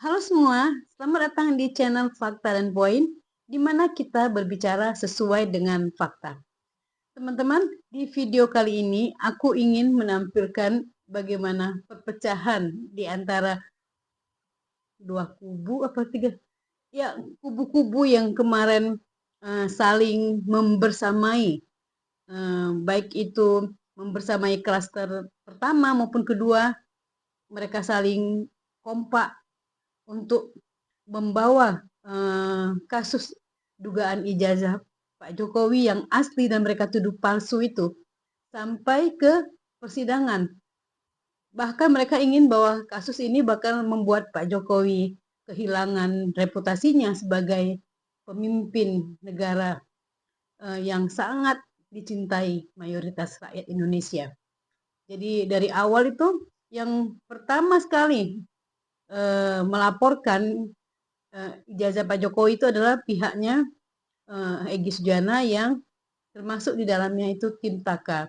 Halo semua, selamat datang di channel Fakta dan Poin, di mana kita berbicara sesuai dengan fakta. Teman-teman, di video kali ini aku ingin menampilkan bagaimana perpecahan di antara dua kubu apa tiga, ya kubu-kubu yang kemarin saling membersamai, baik itu membersamai klaster pertama maupun kedua, mereka saling kompak untuk membawa kasus dugaan ijazah Pak Jokowi yang asli dan mereka tuduh palsu itu sampai ke persidangan. Bahkan mereka ingin bahwa kasus ini bakal membuat Pak Jokowi kehilangan reputasinya sebagai pemimpin negara yang sangat dicintai mayoritas rakyat Indonesia. Jadi dari awal itu yang pertama sekali melaporkan ijazah Pak Jokowi itu adalah pihaknya Egy Sujana yang termasuk di dalamnya itu tim Taka.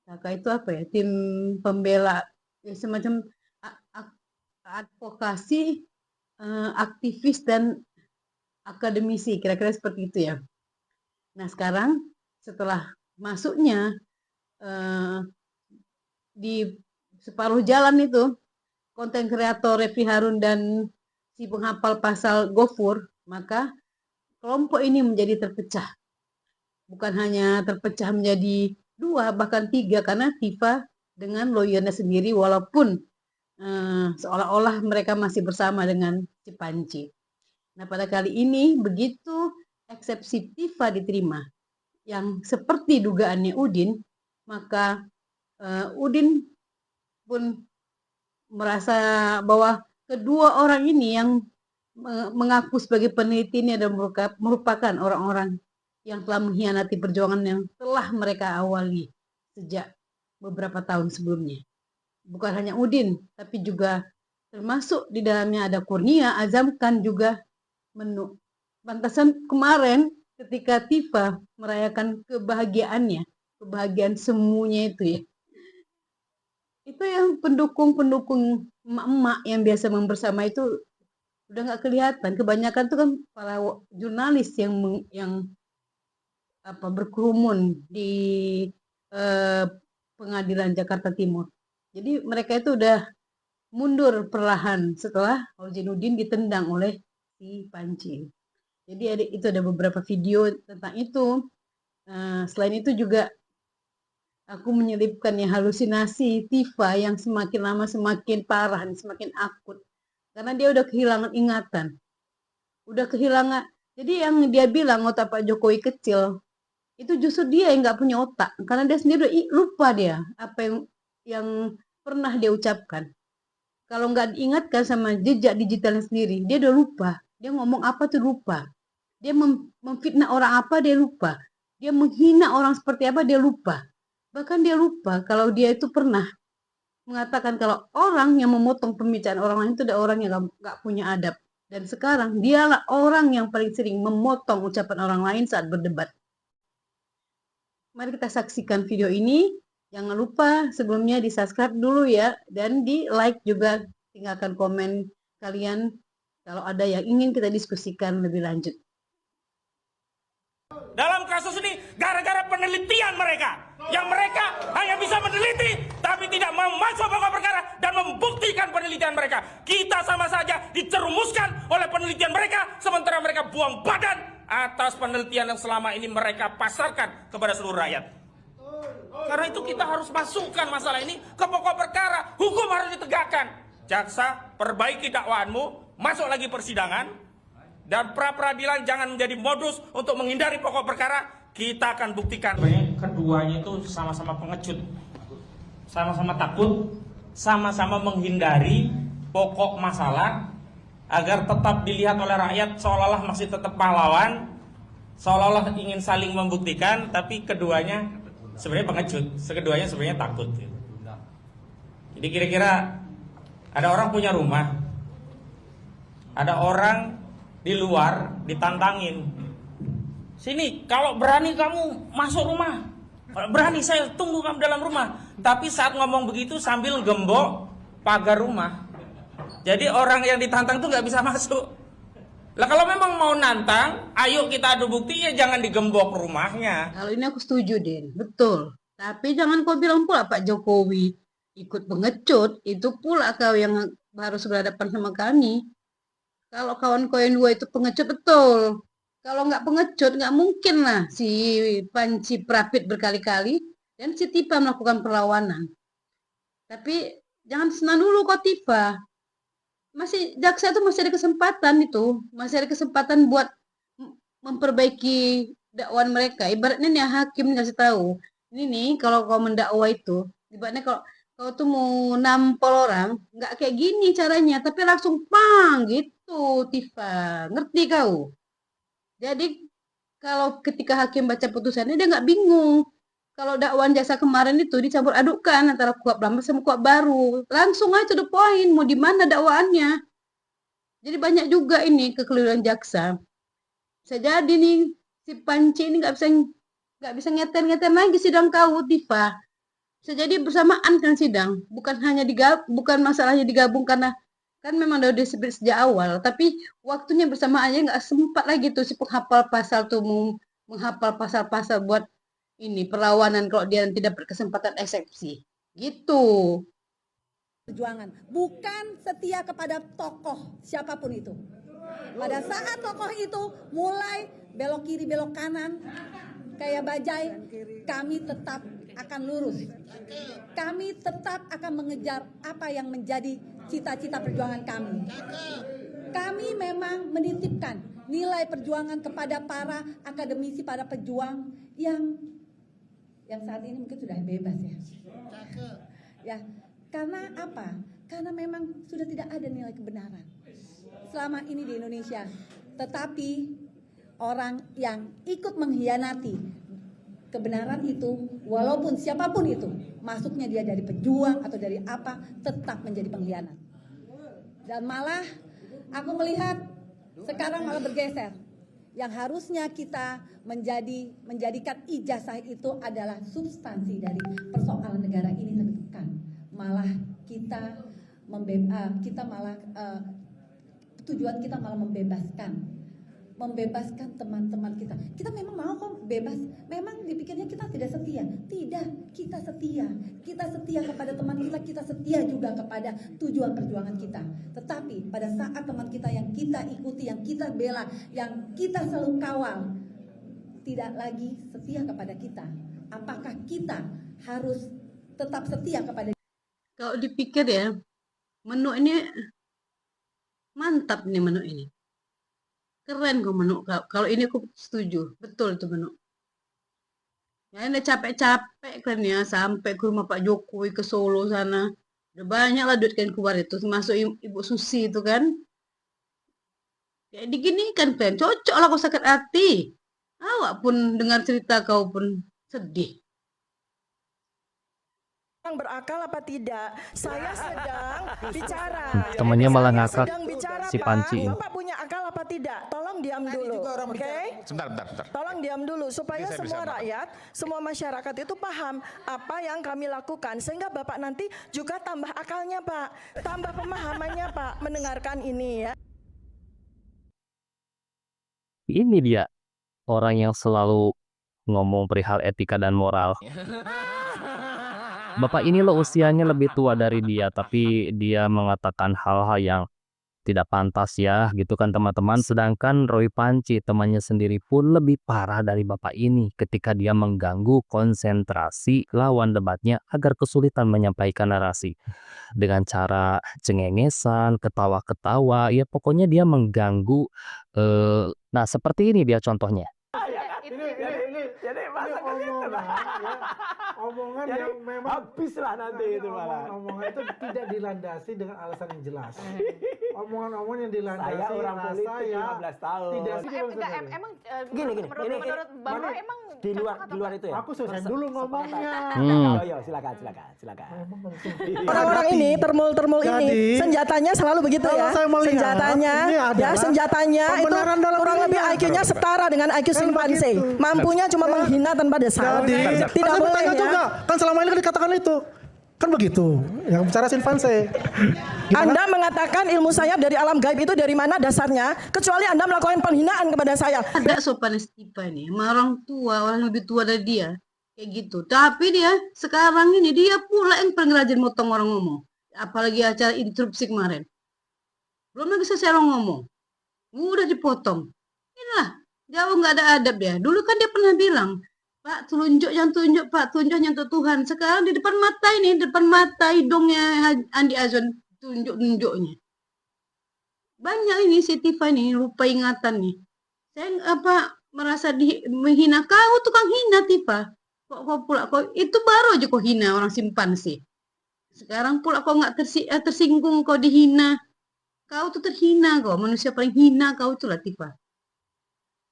Taka itu apa ya? Tim pembela, ya, semacam advokasi, aktivis dan akademisi, kira-kira seperti itu ya. Nah sekarang setelah masuknya di separuh jalan itu konten kreator Refli Harun dan si penghafal pasal Gofur, maka kelompok ini menjadi terpecah. Bukan hanya terpecah menjadi dua, bahkan tiga, karena Tifa dengan lawyernya sendiri, walaupun seolah-olah mereka masih bersama dengan si Panci. Nah pada kali ini begitu eksepsi Tifa diterima, yang seperti dugaannya Udin, maka Udin pun merasa bahwa kedua orang ini yang mengaku sebagai peneliti ini adalah merupakan orang-orang yang telah mengkhianati perjuangan yang telah mereka awali sejak beberapa tahun sebelumnya. Bukan hanya Udin, tapi juga termasuk di dalamnya ada Kurnia, Azam Khan juga Menu. Pantasan kemarin ketika Tifa merayakan kebahagiaannya, kebahagiaan semuanya itu ya, itu yang pendukung-pendukung emak-emak yang biasa membersama itu udah nggak kelihatan. Kebanyakan tuh kan para jurnalis yang berkerumun di pengadilan Jakarta Timur. Jadi mereka itu udah mundur perlahan setelah Ozainuddin ditendang oleh si Panci. Jadi itu ada beberapa video tentang itu. Selain itu juga aku menyelipkan ya halusinasi Tifa yang semakin lama semakin parah, semakin akut. Karena dia udah kehilangan ingatan. Udah kehilangan. Jadi yang dia bilang otak Pak Jokowi kecil, itu justru dia yang nggak punya otak. Karena dia sendiri lupa dia apa yang pernah dia ucapkan. Kalau nggak diingatkan sama jejak digitalnya sendiri, dia udah lupa. Dia ngomong apa tuh lupa. Dia memfitnah orang apa dia lupa. Dia menghina orang seperti apa dia lupa. Bahkan dia lupa kalau dia itu pernah mengatakan kalau orang yang memotong pembicaraan orang lain itu adalah orang yang nggak punya adab. Dan sekarang dialah orang yang paling sering memotong ucapan orang lain saat berdebat. Mari kita saksikan video ini. Jangan lupa sebelumnya di subscribe dulu ya. Dan di like juga, tinggalkan komen kalian kalau ada yang ingin kita diskusikan lebih lanjut. Dalam kasus ini gara-gara penelitian mereka, yang mereka hanya bisa meneliti tapi tidak mau masuk pokok perkara dan membuktikan penelitian mereka. Kita sama saja dicerumuskan oleh penelitian mereka, sementara mereka buang badan atas penelitian yang selama ini mereka pasarkan kepada seluruh rakyat. Karena itu kita harus masukkan masalah ini ke pokok perkara. Hukum harus ditegakkan. Jaksa, perbaiki dakwaanmu, masuk lagi persidangan. Dan pra-peradilan jangan menjadi modus untuk menghindari pokok perkara. Kita akan buktikan. Keduanya itu sama-sama pengecut, sama-sama takut, sama-sama menghindari pokok masalah agar tetap dilihat oleh rakyat seolah-olah masih tetap pahlawan, seolah-olah ingin saling membuktikan, tapi keduanya sebenarnya pengecut, keduanya sebenarnya takut. Jadi kira-kira ada orang punya rumah, ada orang di luar ditantangin, sini kalau berani kamu masuk rumah, kalau berani saya tunggu kamu dalam rumah. Tapi saat ngomong begitu sambil gembok pagar rumah, Jadi orang yang ditantang tuh nggak bisa masuk. Lah kalau memang mau nantang, ayo kita adu bukti, ya jangan digembok rumahnya. Kalau ini aku setuju, Din. Betul. Tapi jangan kau bilang pula Pak Jokowi ikut pengecut. Itu pula kau yang harus berhadapan sama kami. Kalau kawan kau yang dua itu pengecut, betul. Kalau nggak pengecut, nggak mungkin lah si Panci Prapit berkali-kali dan si Tifa melakukan perlawanan. Tapi jangan senang dulu kau Tifa. Masih jaksa itu masih ada kesempatan itu, masih ada kesempatan buat memperbaiki dakwaan mereka. Ibaratnya nih hakim ngasih tahu, ini nih kalau kau mendakwa itu, ibaratnya kalau kau tuh mau nampol orang, nggak kayak gini caranya, tapi langsung pang gitu, Tifa. Ngerti kau? Jadi kalau ketika hakim baca putusannya dia nggak bingung. Kalau dakwaan jaksa kemarin itu dicampur adukkan antara kuap lama sama kuap baru, langsung aja to the point. Mau di mana dakwaannya? Jadi banyak juga ini kekeliruan jaksa. Bisa jadi nih si Panci ini nggak bisa ngeten lagi sidang kau, Tifa. Bisa jadi bersamaan kan sidang, bukan masalahnya digabung karena kan memang udah disebut sejak awal, tapi waktunya bersamaan aja nggak sempat lagi tuh si penghafal pasal tuh menghafal pasal-pasal buat ini perlawanan kalau dia tidak berkesempatan eksepsi gitu. Perjuangan bukan setia kepada tokoh siapapun itu. Pada saat tokoh itu mulai belok kiri belok kanan kayak bajai, kami tetap akan lurus. Kami tetap akan mengejar apa yang menjadi cita-cita perjuangan kami. Kami memang menitipkan nilai perjuangan kepada para akademisi, para pejuang yang saat ini mungkin sudah bebas ya. Ya, karena apa? Karena memang sudah tidak ada nilai kebenaran selama ini di Indonesia. Tetapi orang yang ikut mengkhianati kebenaran itu, walaupun siapapun itu, masuknya dia dari pejuang atau dari apa, tetap menjadi pengkhianat. Dan malah aku melihat sekarang malah bergeser. Yang harusnya kita menjadikan ijazah itu adalah substansi dari persoalan negara ini tertekan. Malah tujuan kita malah membebaskan teman-teman kita. Kita memang mau kok bebas. Memang dipikirnya kita tidak setia. Tidak, kita setia. Kita setia kepada teman kita setia juga kepada tujuan perjuangan kita. Tetapi pada saat teman kita yang kita ikuti, yang kita bela, yang kita selalu kawal, tidak lagi setia kepada kita, apakah kita harus tetap setia kepada? Kalau dipikir ya, menu ini mantap nih menu ini. Keren kok menu. Kalau ini aku setuju. Betul itu menu. Ya ini capek-capek kan ya. Sampai ke rumah Pak Jokowi ke Solo sana. Udah banyak lah duit kan keluar itu. Termasuk Ibu Susi itu kan. Kayak digini kan keren. Cocok lah kau sakit hati. Awak pun dengar cerita kau pun sedih. Berakal apa tidak? Saya sedang bicara. Temennya malah Saya ngakak sedang bicara, si Panci ini. Bapak punya akal apa tidak? Tolong diam dulu. Oke? Sebentar. Tolong diam dulu supaya Bisa, semua Bapak. rakyat, semua masyarakat itu paham apa yang kami lakukan sehingga Bapak nanti juga tambah akalnya, Pak. Tambah pemahamannya, Pak, mendengarkan ini ya. Ini dia orang yang selalu ngomong perihal etika dan moral. Bapak ini loh usianya lebih tua dari dia, tapi dia mengatakan hal-hal yang tidak pantas ya, gitu kan teman-teman. Sedangkan Roy Panci, temannya sendiri pun lebih parah dari bapak ini ketika dia mengganggu konsentrasi lawan debatnya agar kesulitan menyampaikan narasi. Dengan cara cengengesan, ketawa-ketawa, ya pokoknya dia mengganggu. Nah seperti ini dia contohnya. Jadi masa omongan yang memang habislah nanti itu malah. Omongan itu tidak dilandasi dengan alasan yang jelas. Omongan-omongan yang dilandasi Saya orang rasa politik ya 15 tahun. tidak Emang Gini. menurut Bambang emang Di luar itu ya. aku selesai dulu ngomongnya. Yo, silakan. Orang-orang ini, termul ini, Jadi, senjatanya selalu begitu kalau ya. saya melihat, Senjatanya, ini adalah senjatanya itu pembenaran dalam kurang lebih dirinya. IQ-nya setara dengan IQ simpanse. Mampunya cuma menghina tanpa dasar. Jadi, Tidak saya boleh bertanya ya. juga, kan selama ini kan dikatakan itu. Kan begitu. Yang bicara Sinvanse. Anda mengatakan ilmu saya dari alam gaib itu dari mana dasarnya? Kecuali Anda melakukan penghinaan kepada saya. Ada sopan Stipa nih, sama orang tua, orang lebih tua dari dia. Kayak gitu. Tapi dia sekarang ini dia pula yang paling rajin motong orang ngomong. Apalagi acara interupsi kemarin. Belum lagi selesai orang ngomong. Udah dipotong. Inilah, jauh nggak ada adab dia. Dulu kan dia pernah bilang, Pak, tunjuk yang tunjuk, Pak, tunjuk yang untuk Tuhan. Sekarang di depan mata ini, depan mata hidungnya Andi Azwan, tunjuk-tunjuknya. Banyak ini si Tifa nih, lupa ingatan nih. Saya merasa menghina kau, tukang hina Tifa. Kok pula kau itu baru aja kau hina orang Simpanse. Sekarang pula kau nggak tersinggung, kau dihina. Kau tuh terhina kau, manusia paling hina kau itulah Tifa.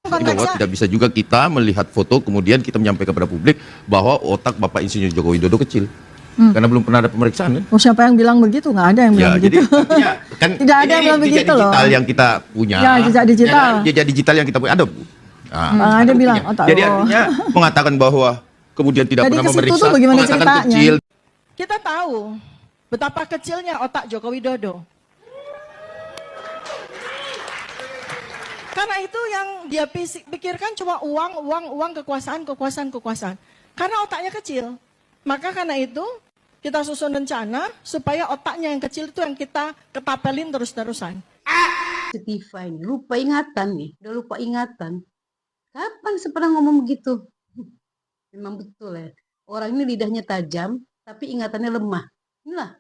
Bahwa tidak bisa juga kita melihat foto kemudian kita menyampaikan kepada publik bahwa otak Bapak Insinyur Joko Widodo kecil. Karena belum pernah ada pemeriksaan kan? Oh, siapa yang bilang begitu? Nggak ada yang bilang begitu. Jadi artinya, kan Tidak ada yang bilang begitu loh. digital yang kita punya. Ya, jejak digital. Jejak digital yang kita punya ada Bu. Ada bilang otak. Jadi artinya mengatakan bahwa kemudian tidak Jadi pernah ke situ memeriksa, tuh bagaimana mengatakan ceritanya? kecil. Kita tahu betapa kecilnya otak Joko Widodo. Karena itu yang dia pikirkan cuma uang, kekuasaan. Karena otaknya kecil. Maka karena itu kita susun rencana supaya otaknya yang kecil itu yang kita ketapelin terus-terusan. Tifa ini lupa ingatan nih, udah lupa ingatan. Kapan pernah ngomong begitu? Memang betul ya. Orang ini lidahnya tajam, tapi ingatannya lemah. Inilah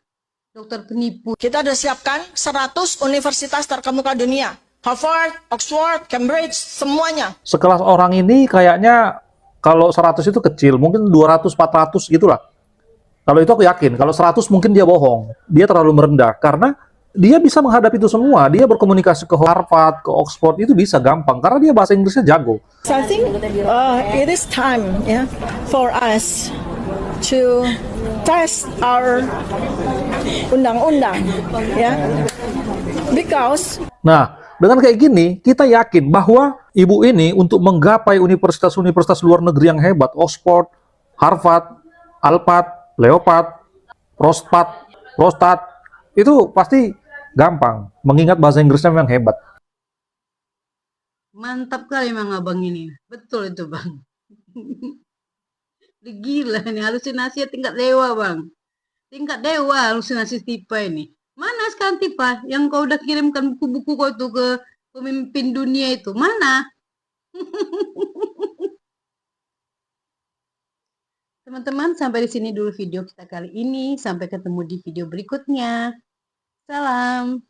dokter penipu. Kita sudah siapkan 100 universitas terkemuka dunia. Harvard, Oxford, Cambridge, semuanya. Sekelas orang ini kayaknya kalau 100 itu kecil, mungkin 200, 400 gitulah. Kalau itu aku yakin, kalau 100 mungkin dia bohong. Dia terlalu merendah, karena dia bisa menghadapi itu semua. Dia berkomunikasi ke Harvard, ke Oxford, itu bisa gampang, karena dia bahasa Inggrisnya jago. So I think it is time for us to test our undang-undang, because dengan kayak gini, kita yakin bahwa ibu ini untuk menggapai universitas-universitas luar negeri yang hebat, Oxford, Harvard, Alpad, Leopard, Prostat, itu pasti gampang, mengingat bahasa Inggrisnya memang hebat. Mantap kali emang abang ini. Betul itu bang. Gila nih, halusinasi tingkat dewa bang. Tingkat dewa halusinasi Tifa ini. Mana sekarang Tifa yang kau udah kirimkan buku-buku kau itu ke pemimpin dunia itu? Mana? Teman-teman, sampai di sini dulu video kita kali ini. Sampai ketemu di video berikutnya. Salam.